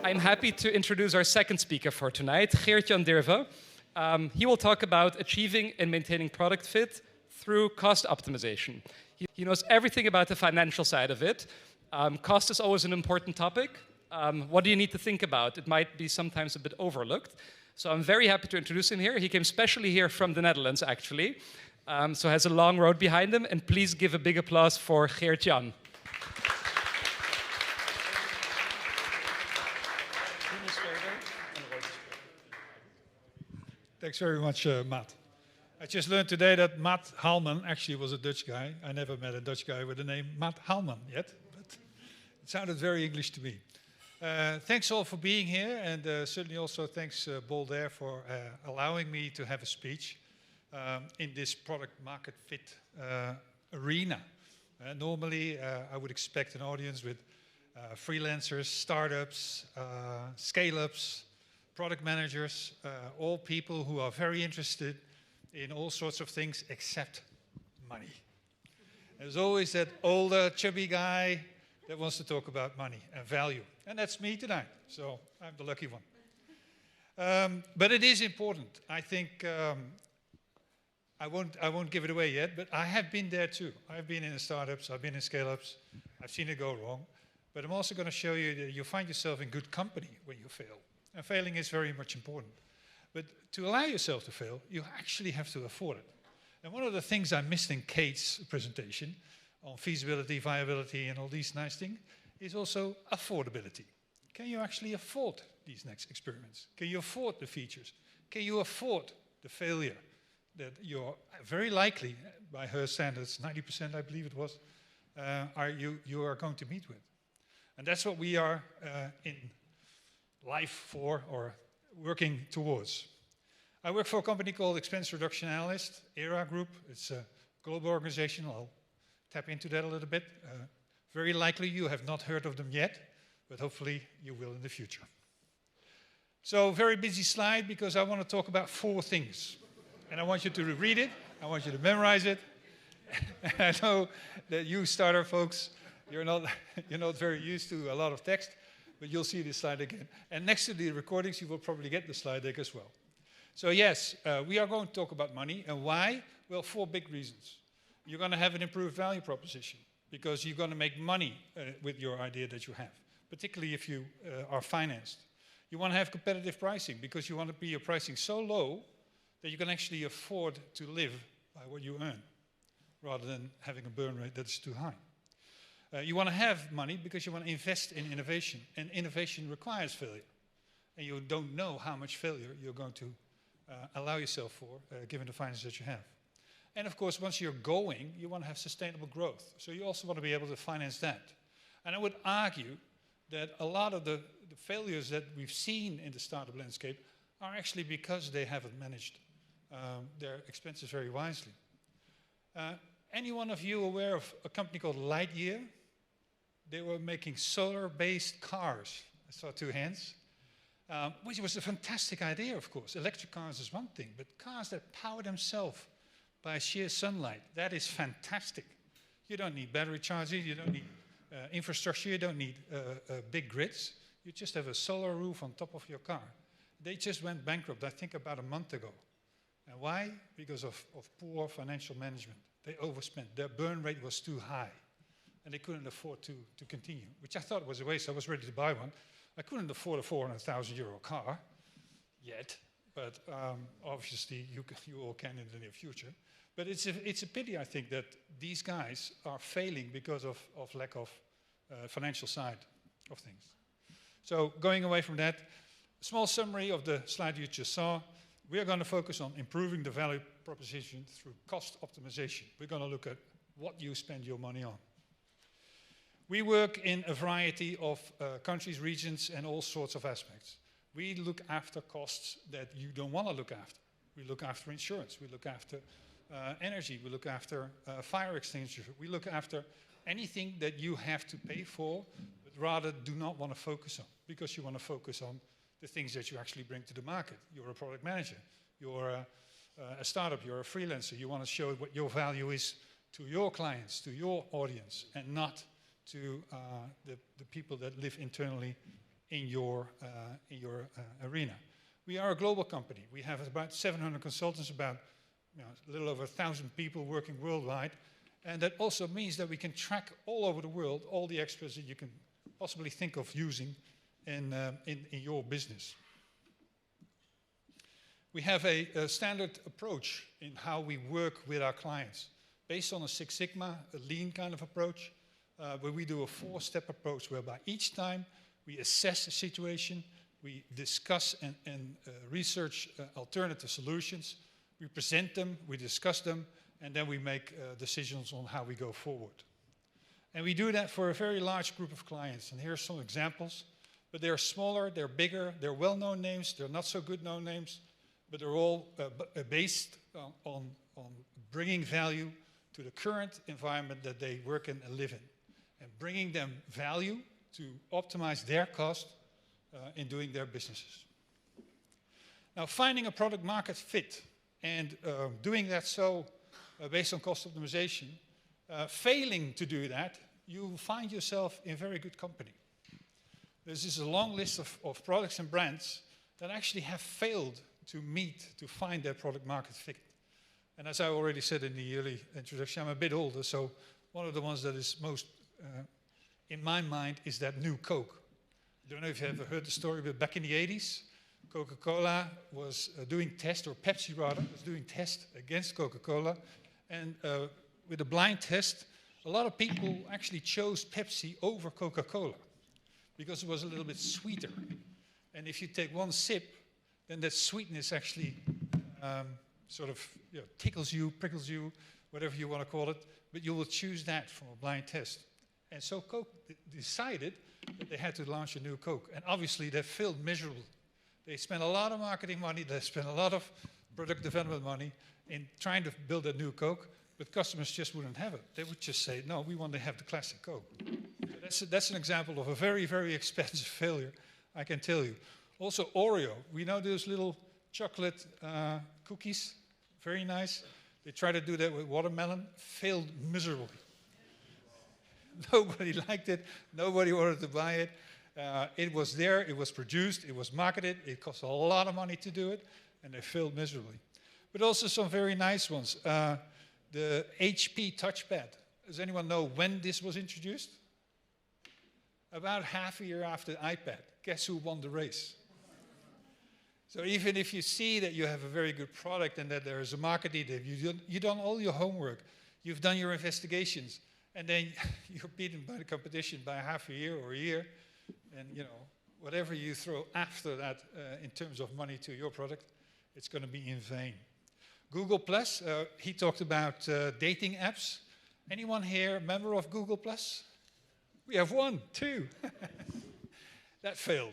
I'm happy to introduce our second speaker for tonight, Geert-Jan Dirven. He will talk about achieving and maintaining product fit through cost optimization. He knows everything about the financial side of it. Cost is always an important topic. What do you need to think about? It might be sometimes a bit overlooked. So I'm very happy to introduce him here. He came specially here from the Netherlands, actually. So has a long road behind him. And please give a big applause for Geert-Jan. Thanks very much, Matt. I just learned today that Matt Halman actually was a Dutch guy. I never met a Dutch guy with the name Matt Halman yet, but it sounded very English to me. Thanks all for being here, and certainly also thanks, Bolder, for allowing me to have a speech in this product market fit arena. Normally, I would expect an audience with freelancers, startups, scale-ups, product managers, all people who are very interested in all sorts of things except money. There's always that older, chubby guy that wants to talk about money and value. And that's me tonight, so I'm the lucky one. But it is important. I think I won't give it away yet, but I have been there too. I've been in the startups, I've been in scale-ups, I've seen it go wrong. But I'm also going to show you that you find yourself in good company when you fail. And failing is very much important. But to allow yourself to fail, you actually have to afford it. And one of the things I missed in Kate's presentation on feasibility, viability, and all these nice things is also affordability. Can you actually afford these next experiments? Can you afford the features? Can you afford the failure that you're very likely, by her standards, 90% I believe it was, you are going to meet with? And that's what we are in life for, or working towards. I work for a company called Expense Reduction Analysts, ERA Group. It's a global organization. I'll tap into that a little bit. Very likely you have not heard of them yet, but hopefully you will in the future. So very busy slide because I want to talk about 4 things. And I want you to read it. I want you to memorize it. I know that you starter folks, you're not very used to a lot of text, but you'll see this slide again. And next to the recordings, you will probably get the slide deck as well. So yes, we are going to talk about money. And why? Well, 4 big reasons. You're going to have an improved value proposition because you're going to make money with your idea that you have, particularly if you are financed. You want to have competitive pricing because you want to be your pricing so low that you can actually afford to live by what you earn rather than having a burn rate that's too high. You want to have money because you want to invest in innovation, and innovation requires failure. And you don't know how much failure you're going to allow yourself for, given the finances that you have. And of course, once you're going, you want to have sustainable growth. So you also want to be able to finance that. And I would argue that a lot of the failures that we've seen in the startup landscape are actually because they haven't managed their expenses very wisely. Any one of you aware of a company called Lightyear? They were making solar-based cars. I saw 2 hands, which was a fantastic idea, of course. Electric cars is one thing, but cars that power themselves by sheer sunlight, that is fantastic. You don't need battery charging, you don't need infrastructure, you don't need big grids. You just have a solar roof on top of your car. They just went bankrupt, I think, about a month ago. And why? Because of poor financial management. They overspent. Their burn rate was too high. And they couldn't afford to continue, which I thought was a waste. I was ready to buy one. I couldn't afford a 400,000 euro car yet, but obviously you all can in the near future. But it's a pity, I think, that these guys are failing because of lack of financial side of things. So going away from that, a small summary of the slide you just saw. We are going to focus on improving the value proposition through cost optimization. We're going to look at what you spend your money on. We work in a variety of countries, regions, and all sorts of aspects. We look after costs that you don't want to look after. We look after insurance. We look after energy. We look after fire extinguisher. We look after anything that you have to pay for, but rather do not want to focus on, because you want to focus on the things that you actually bring to the market. You're a product manager. You're a startup. You're a freelancer. You want to show what your value is to your clients, to your audience, and not to the people that live internally in your arena. We are a global company. We have about 700 consultants, about a little over 1,000 people working worldwide. And that also means that we can track all over the world all the experts that you can possibly think of using in your business. We have a standard approach in how we work with our clients, based on a Six Sigma, a lean kind of approach, where we do a 4-step approach, whereby each time we assess the situation, we discuss and research alternative solutions, we present them, we discuss them, and then we make decisions on how we go forward. And we do that for a very large group of clients. And here are some examples. But they're smaller, they're bigger, they're well-known names, they're not so good known names, but they're all based on bringing value to the current environment that they work in and live in, and bringing them value to optimize their cost in doing their businesses. Now, finding a product market fit and doing that based on cost optimization, failing to do that, you find yourself in very good company. This is a long list of products and brands that actually have failed to find their product market fit. And as I already said in the early introduction, I'm a bit older, so one of the ones that is most in my mind is that new Coke. I don't know if you ever heard the story, but back in the 80s, Coca-Cola was doing tests, or Pepsi rather, was doing tests against Coca-Cola. And with a blind test, a lot of people actually chose Pepsi over Coca-Cola because it was a little bit sweeter. And if you take one sip, then that sweetness actually sort of tickles you, prickles you, whatever you want to call it, but you will choose that from a blind test. And so Coke decided that they had to launch a new Coke. And obviously they failed miserably. They spent a lot of marketing money, they spent a lot of product development money in trying to build a new Coke, but customers just wouldn't have it. They would just say, no, we want to have the classic Coke. So that's an example of a very, very expensive failure, I can tell you. Also Oreo, we know those little chocolate cookies, very nice. They tried to do that with watermelon, failed miserably. Nobody liked it, nobody wanted to buy it. It was there, it was produced, it was marketed, it cost a lot of money to do it, and they failed miserably. But also some very nice ones. The HP touchpad. Does anyone know when this was introduced? About half a year after the iPad. Guess who won the race? So even if you see that you have a very good product and that there is a market need, you've done all your homework, you've done your investigations, and then you're beaten by the competition by half a year or a year, and whatever you throw after that in terms of money to your product, it's going to be in vain. Google Plus, he talked about dating apps. Anyone here member of Google Plus? We have 1, 2. That failed.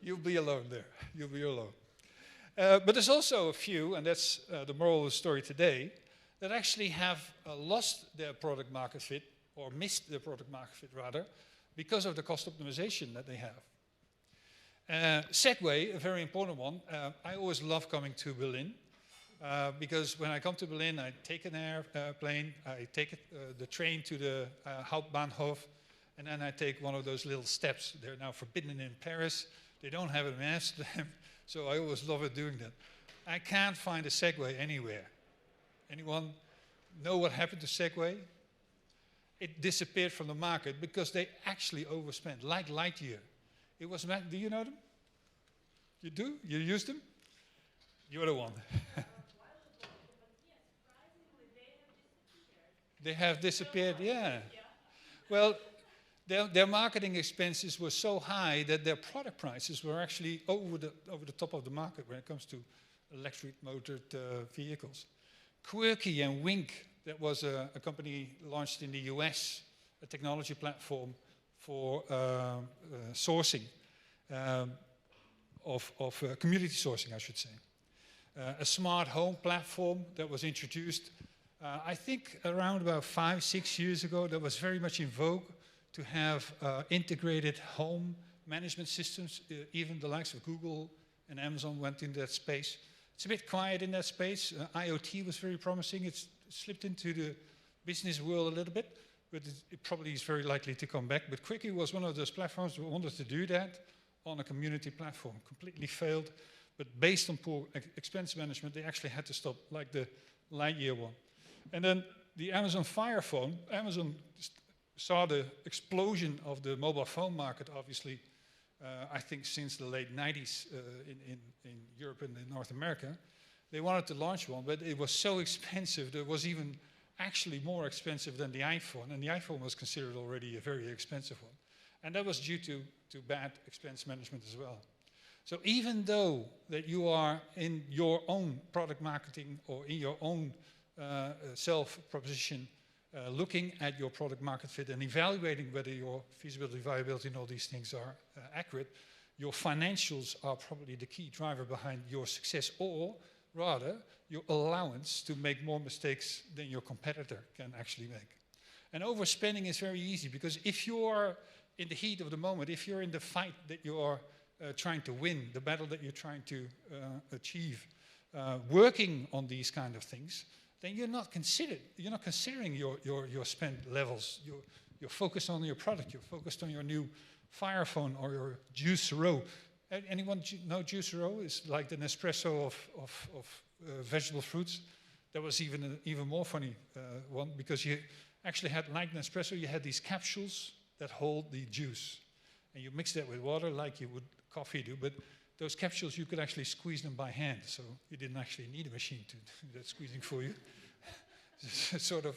You'll be alone there. You'll be alone. But there's also a few, and that's the moral of the story today, that actually have lost their product market fit, or missed their product market fit rather, because of the cost optimization that they have. Segway, a very important one. I always love coming to Berlin. Because when I come to Berlin, I take an airplane, I take the train to the Hauptbahnhof, and then I take one of those little steps. They're now forbidden in Paris. They don't have it in Amsterdam, so I always love it doing that. I can't find a Segway anywhere. Anyone know what happened to Segway? It disappeared from the market because they actually overspent, like Lightyear. It was, do you know them? You do? You use them? You're the one. They have disappeared, yeah. Well, their marketing expenses were so high that their product prices were actually over the top of the market when it comes to electric motored vehicles. Quirky and Wink, that was a company launched in the US, a technology platform for sourcing, of community sourcing, I should say. A smart home platform that was introduced I think around about 5, 6 years ago, that was very much in vogue to have integrated home management systems. Even the likes of Google and Amazon went in that space. It's a bit quiet in that space. IoT was very promising. It's slipped into the business world a little bit. but it probably is very likely to come back. But Quickie was one of those platforms that wanted to do that on a community platform. Completely failed, but based on poor expense management, they actually had to stop, like the Lightyear one. And then the Amazon Fire Phone, Amazon saw the explosion of the mobile phone market, obviously, I think since the late 90s in Europe and in North America. They wanted to launch one, but it was so expensive that it was even actually more expensive than the iPhone, and the iPhone was considered already a very expensive one. And that was due to bad expense management as well. So even though that you are in your own product marketing or in your own self-proposition, looking at your product market fit and evaluating whether your feasibility, viability, and all these things are accurate, your financials are probably the key driver behind your success, or rather, your allowance to make more mistakes than your competitor can actually make. And overspending is very easy, because if you are in the heat of the moment, if you're in the fight that you are trying to win, the battle that you're trying to achieve, working on these kind of things, then you're not considering your spend levels. You're focused on your product. You're focused on your new Fire Phone or your Juice Row. Anyone know Juice Row? It's like the Nespresso of vegetable fruits. That was even more funny one, because you actually had, like Nespresso, you had these capsules that hold the juice. And you mix that with water like you would coffee do, but those capsules, you could actually squeeze them by hand, so you didn't actually need a machine to do that squeezing for you. Sort of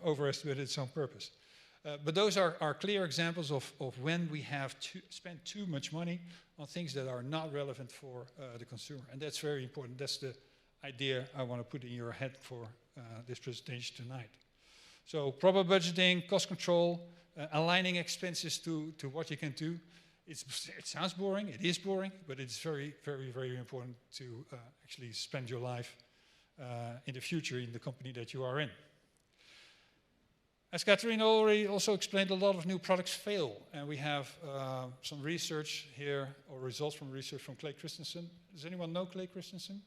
overestimated its own purpose. But those are clear examples of when we have spent too much money on things that are not relevant for the consumer. And that's very important. That's the idea I want to put in your head for this presentation tonight. So proper budgeting, cost control, aligning expenses to what you can do. It sounds boring, it is boring, but it's very, very, very important to actually spend your life in the future in the company that you are in. As Catherine already also explained, a lot of new products fail, and we have some research here, or results from research from Clay Christensen. Does anyone know Clay Christensen?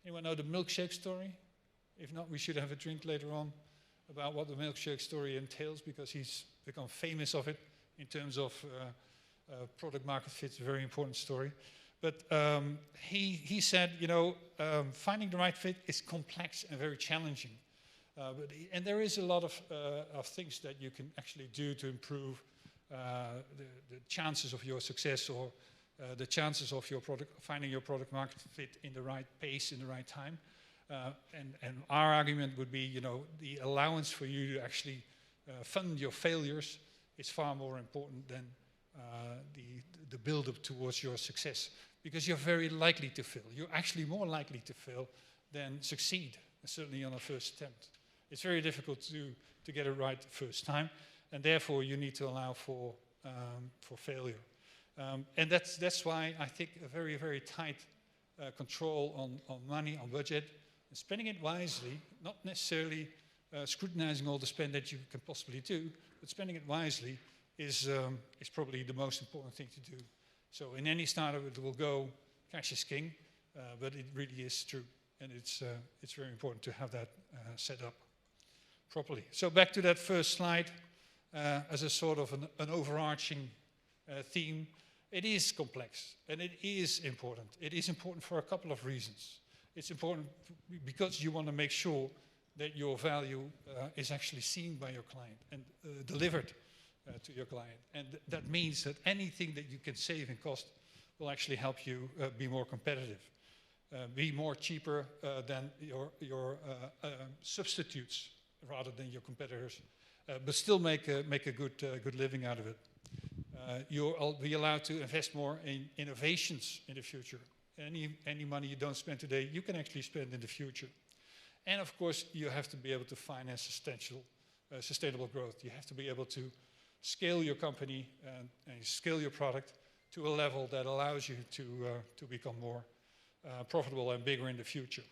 Anyone know the milkshake story? If not, we should have a drink later on about what the milkshake story entails, because he's become famous of it in terms of product market fit. It's a very important story. But he said, finding the right fit is complex and very challenging. And there is a lot of things that you can actually do to improve the chances of your success, or the chances of your finding your product market fit in the right pace, in the right time. And our argument would be, the allowance for you to actually fund your failures is far more important than the build-up towards your success, because you're very likely to fail. You're actually more likely to fail than succeed, certainly on a first attempt. It's very difficult to get it right the first time, and therefore you need to allow for failure. And that's why I think a very, very tight control on money, on budget, and spending it wisely, not necessarily scrutinizing all the spend that you can possibly do, but spending it wisely is probably the most important thing to do. So in any startup, it will go, cash is king, but it really is true. And it's very important to have that set up properly. So back to that first slide, as a sort of an overarching theme. It is complex, and it is important. It is important for a couple of reasons. It's important because you want to make sure that your value is actually seen by your client and delivered to your client. And that means that anything that you can save in cost will actually help you be more competitive, be more cheaper than your substitutes rather than your competitors, but still make a good living out of it. You'll be allowed to invest more in innovations in the future. Any money you don't spend today, you can actually spend in the future. And of course, you have to be able to finance sustainable growth. You have to be able to scale your company and scale your product to a level that allows you to become more profitable and bigger in the future.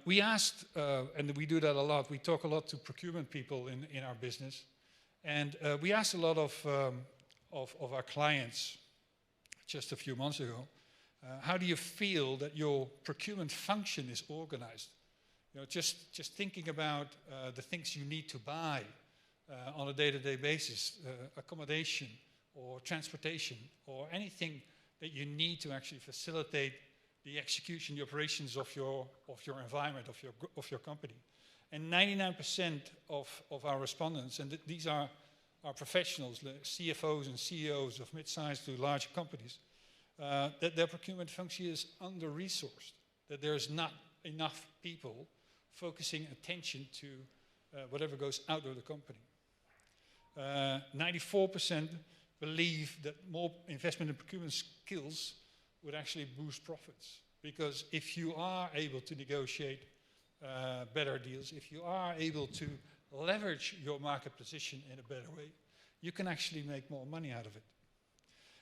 We asked, and we do that a lot, we talk a lot to procurement people in our business, and we asked a lot of our clients just a few months ago, how do you feel that your procurement function is organized? Just thinking about the things you need to buy on a day-to-day basis, accommodation or transportation or anything that you need to actually facilitate the execution, the operations of your environment, of your company. And 99% of our respondents, and these are our professionals, the CFOs and CEOs of mid-sized to larger companies, that their procurement function is under-resourced, that there's not enough people focusing attention to whatever goes out of the company. 94% believe that more investment in procurement skills would actually boost profits. Because if you are able to negotiate better deals, if you are able to leverage your market position in a better way, you can actually make more money out of it.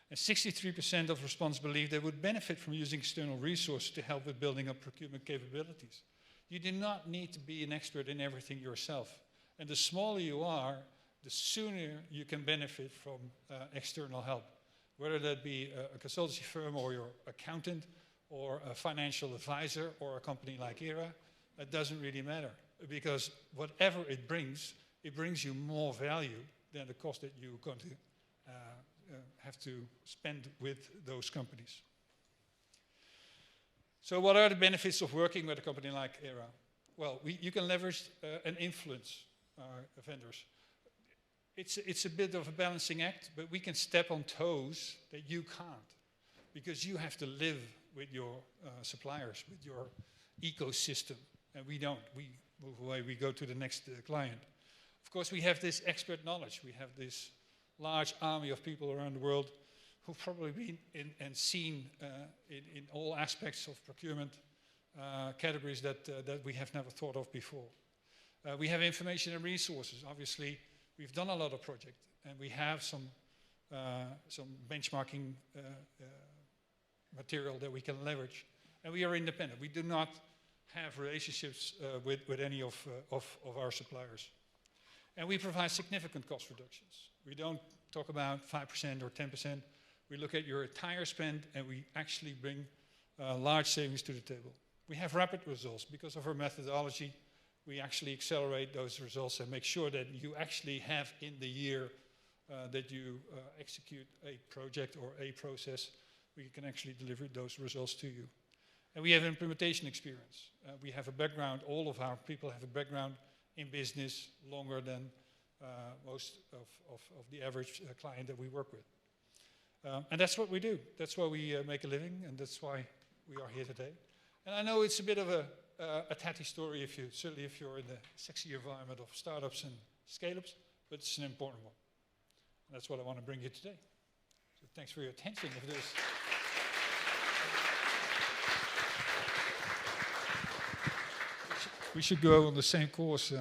And 63% of respondents believe they would benefit from using external resources to help with building up procurement capabilities. You do not need to be an expert in everything yourself. And the smaller you are, the sooner you can benefit from external help. Whether that be a consultancy firm or your accountant or a financial advisor or a company like ERA, it doesn't really matter. Because whatever it brings you more value than the cost that you're going to have to spend with those companies. So what are the benefits of working with a company like ERA? Well, you can leverage and influence vendors. It's a bit of a balancing act, but we can step on toes that you can't, because you have to live with your suppliers, with your ecosystem, and we don't. We move away, we go to the next client. Of course, we have this expert knowledge. We have this large army of people around the world who've probably been and seen in all aspects of procurement categories that we have never thought of before. We have information and resources. Obviously, we've done a lot of projects, and we have some benchmarking material that we can leverage. And we are independent. We do not have relationships with any of our suppliers. And we provide significant cost reductions. We don't talk about 5% or 10%. We look at your entire spend, and we actually bring large savings to the table. We have rapid results. Because of our methodology, we actually accelerate those results and make sure that you actually have in the year that you execute a project or a process, we can actually deliver those results to you. And we have implementation experience. We have a background, all of our people have a background in business longer than most of the average client that we work with. And that's what we do. That's why we make a living, and that's why we are here today. And I know it's a bit of a tatty story, certainly if you're in the sexy environment of startups and scale-ups, but it's an important one. And that's what I want to bring you today. So thanks for your attention. If there's we should go on the same course,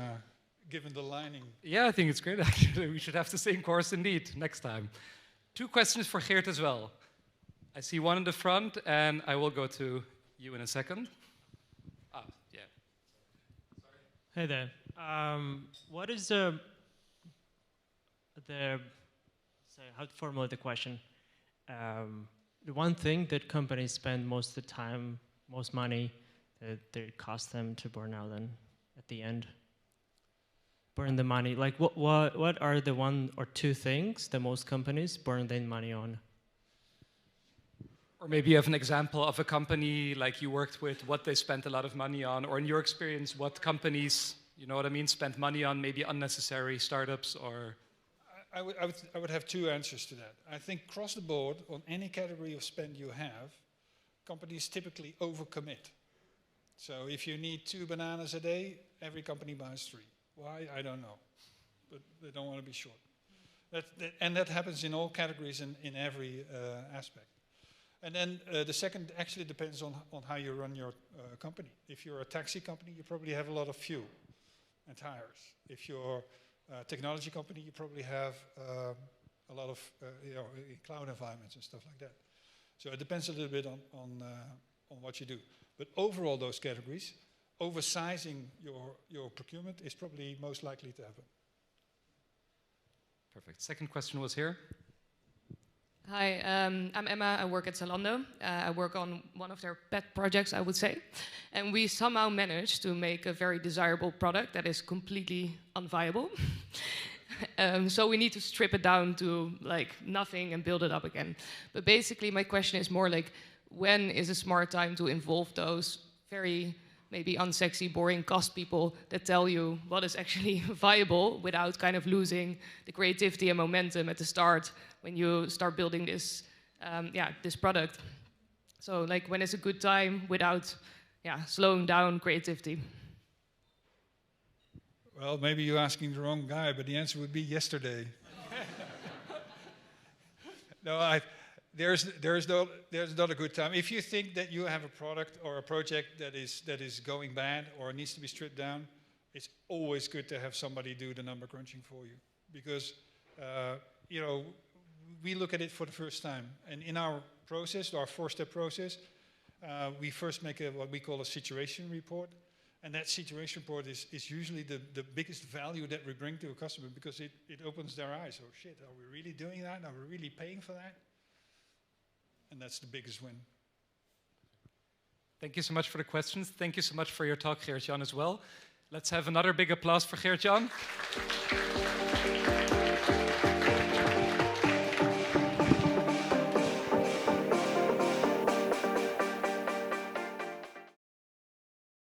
given the lining. Yeah, I think it's great, actually. We should have the same course indeed next time. 2 questions for Geert as well. I see one in the front, and I will go to you in a second. Yeah. Sorry. Hey there. What is the how to formulate the question? The one thing that companies spend most of the time, most money, that it costs them to burn out then at the end? Burn the money. Like what are the 1 or 2 things that most companies burn their money on? Or maybe you have an example of a company like you worked with, what they spent a lot of money on, or in your experience, what companies, you know what I mean, spent money on, maybe unnecessary startups or... I would have 2 answers to that. I think across the board, on any category of spend you have, companies typically overcommit. So if you need 2 bananas a day, every company buys 3. Why? I don't know. But they don't want to be short. And that happens in all categories in every aspect. And then the second actually depends on how you run your company. If you're a taxi company, you probably have a lot of fuel and tires. If you're a technology company, you probably have a lot of cloud environments and stuff like that. So it depends a little bit on what you do. But overall, those categories, oversizing your procurement is probably most likely to happen. Perfect. Second question was here. Hi, I'm Emma. I work at Zalando. I work on one of their pet projects, I would say. And we somehow managed to make a very desirable product that is completely unviable. So we need to strip it down to like nothing and build it up again. But basically my question is more like, when is a smart time to involve those very maybe unsexy, boring cost people that tell you what is actually viable without kind of losing the creativity and momentum at the start when you start building this, this product. So like when is a good time without slowing down creativity? Well, maybe you're asking the wrong guy, but the answer would be yesterday. No, there's not a good time. If you think that you have a product or a project that is going bad or needs to be stripped down, it's always good to have somebody do the number crunching for you, because we look at it for the first time, and in our process, our 4-step process, we first make what we call a situation report, and that situation report is usually the biggest value that we bring to a customer, because it opens their eyes. Oh shit, are we really doing that? Are we really paying for that? And that's the biggest win. Thank you so much for the questions. Thank you so much for your talk, Geert-Jan, as well. Let's have another big applause for Geert-Jan.